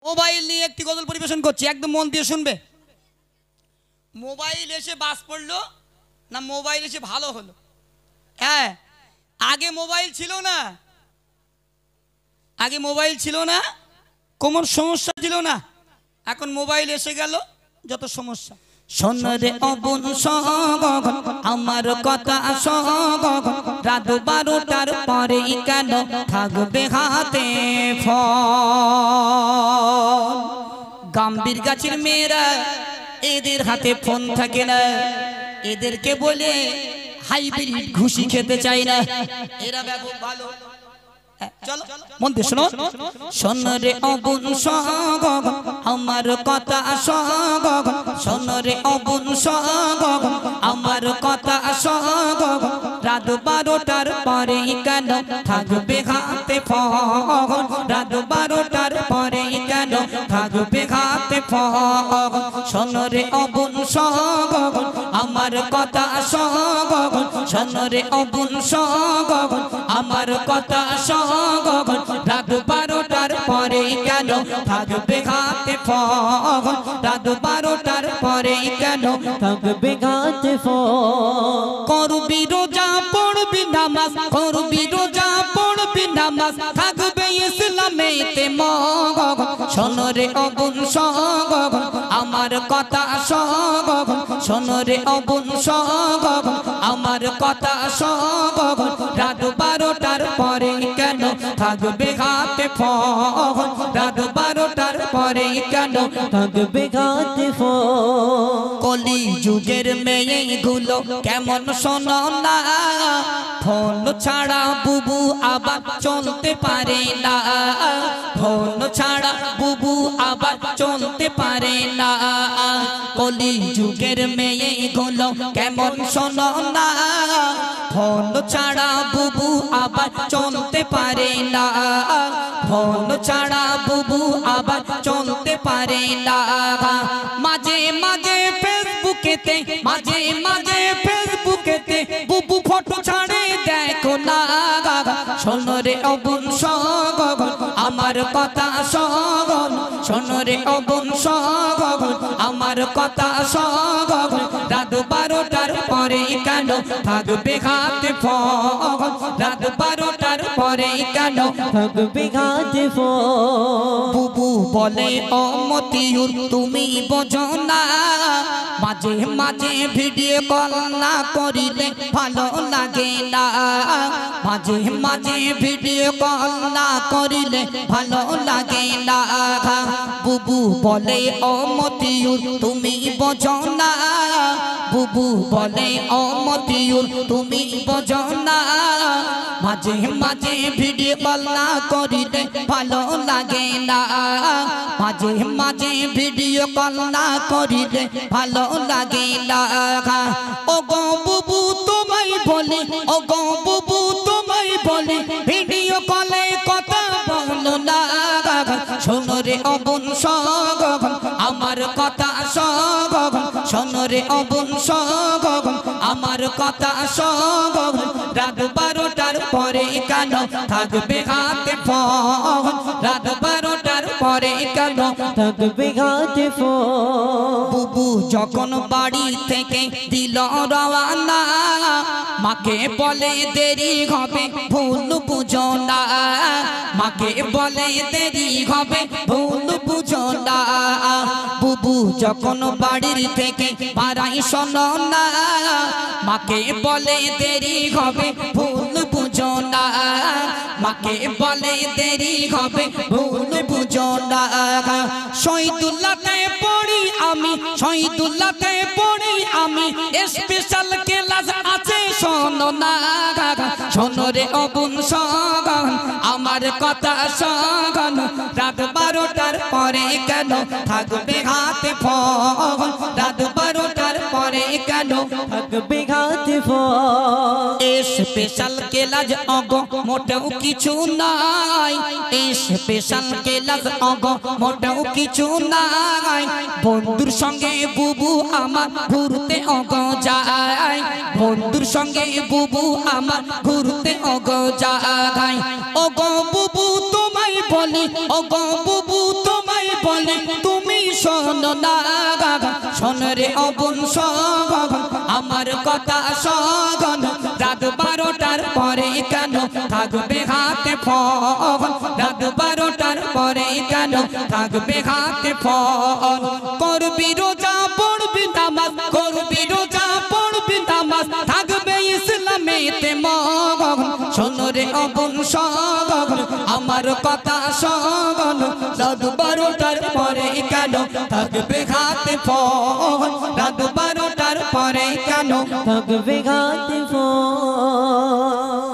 Mobile নিয়ে একটি গজল পরিবেশন করছি, একদম মন দিয়ে শুনবে। মোবাইল এসে বাস পড়লো না মোবাইল এসে ভালো হলো? হ্যাঁ, আগে মোবাইল ছিল না, আগে মোবাইল ছিল না, কোমর সমস্যা ছিল না, এখন মোবাইল এসে গেল যত সমস্যা। শোন রে অবুন সগন আমার কথা সগন, রাত 12টার পরে কেন থাকবে হাতে ফোন? গাম্ভীর গাছের মেয়েরা এদের হাতে ফোন থাকে না, এদেরকে বলে হাইব্রিড ঘুষি খেতে চাই না, এরা খুব ভালো। চলো মন দিয়ে শোনো। শোন রে অবুন সগন আমার কথা সগন, শোন রে অবুন সগন আমার কথা সগন, রাত 12টার পরে কেন থাকবে হাতে ফোন? রাত 12টার পরে কেন থাকবে হাতে ফোন? শোন রে অবুন সগন আমার কথা সগন, শোন রে অবুন সগন আমার কথা সগন, রাত 12টার পরে কেন থাকবে হাতে ফোন? রাত 12টার পরে কেন থাকবে হাতে ফোন? করবি রোজা পড়বি নামাজ, করবি রোজা পড়বি নামাজ, থাকবে ইসলামেতে মগন। শোন রে অবুন সগন আমার কথা সগন, শোন রে অবুন সগন আমার কথা সগন, রাত 12টার পরে কেন থাকবে হাতে ফোন? রাত 12টার পরে কেন থাকবে হাতে ফোন? কলি যুগের মেয়ে গুলো কেমন শোনো না, ফোন ছাড়া বুবু আবার চলতে পারে না, ফোন ছাড়া বুবু আবার চলতে পারে না। কলি যুগের মেয়ে গুলো কেমন শোনো না, ফোন ছাড়া বুবু আবার চলতে পারে না, ফোন ছাড়া বুবু আবার চলতে পারে না। মাঝে মাঝে ফেসবুকেতে, মাঝে মাঝে ফেসবুকেতে বুবু ফটো ছাড়ে দেখো না। শোন রে অবুন সগন আমার কথা সগন, শোন রে অবুন সগন আমার কথা সগন, রাত 12টার পরে কেন থাকবে হাতে ফোন? রাত 12টার পরে কেন থাকবে হাতে ফোন? বুবু বলে ও মতিউর তুমি বোঝো না, মাঝে মাঝে ভিডিও কল না করিলে ভালো লাগে না, মাঝে মাঝে ভিডিও কল না করিলে ভালো লাগে না। বুবু বলে ও মতিউর তুমি বোঝো না, বুবু বলে ও মতিউর তুমি বোঝো না, মাঝে মাঝে ভিডিও কল না করিলে ভালো লাগে না, মাঝে মাঝে ভিডিও কল না করিলে ভালো লাগে না। ও গো বুবু তোমায় বলে, ও গো বুবু তোমায় বলে ভিডিও কলে কথা বলো না। শোন রে অবুন সগন আমার কথা সগন, শোন রে অবুন সগন আমার কথা সগন, রাত 12টার পরে কেন থাকবে হাতে ফোন? রাত 12টার পরে কেন থাকবে হাতে ফোন? বুবু যখন বাড়ি থেকে দিল রওয়ানা, মাকে বলে দেরি হবে ভুল বুঝো না, মাকে বলে দেরি হবে ভুল বুঝো না। বুবু যখন বাড়ির থেকে পাড়াই শোনো না, মাকে বলে দেরি হবে ভুল বুঝো না, মাকে বলে দেরি হবে ভুল বুঝো না। শহীদুল্লাহতে পড়ি আমি, শহীদুল্লাহতে পড়ি আমি, স্পেশাল ক্লাস আছে শোনো না। শোন রে অবুন সগন আমার কথা সগন, রাত 12টার পরে কেন থাকবে হাতে ফোন? রাত 12টার পরে কেন থাকবে হাতে ফোন? স্পেশাল ক্লাস অগো মোটেও কিছু নাই, স্পেশাল ক্লাস অগো মোটেও কিছু নাই, বন্ধুর সঙ্গে বুবু আমার ঘুরতে অগো যায়, বন্ধুর সঙ্গে বুবু আমার ঘুরতে অগো যায়। ওগো বুবু তোমায় বলি, ওগো বুবু তোমায় বলে তুমি শোনো না শোন রে অবুন সগন আমার কথা সগন রাত 12টার পরে কেন থাকবে হাতে ফোন রাত 12টার পরে কেন থাকবে হাতে ফোন করবি রোজা পড়বি নামাজ করবি রোজা পড়বি নামাজ থাকবে ইসলামেতে মগন শোন রে অবুন সগন আমার কথা সগন রাত 12টার পরে কেন থাকবে হাতে ফোন রাত 12টার পরে কেন থাকবে হাতে ফোন